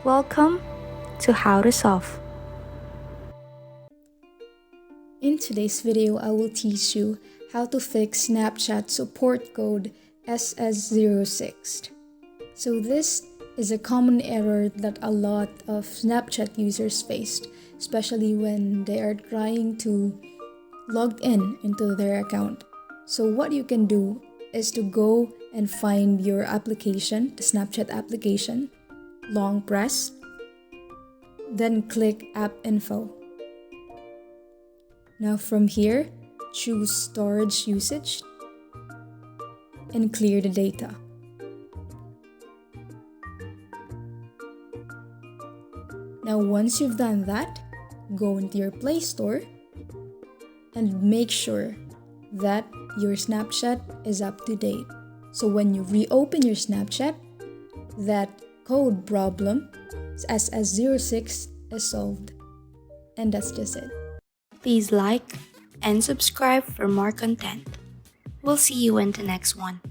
Welcome to How to Solve. In today's video, I will teach you how to fix Snapchat support code SS06. So this is a common error that a lot of Snapchat users faced, especially when they are trying to log in into their account. So what you can do is to go and find your application, the Snapchat application, long press, then click App Info. Now from here, choose Storage Usage and clear the data. Now once you've done that, go into your Play Store and make sure that your Snapchat is up to date. So when you reopen your Snapchat, that code problem, SS06, is solved. And that's just it. Please like and subscribe for more content. We'll see you in the next one.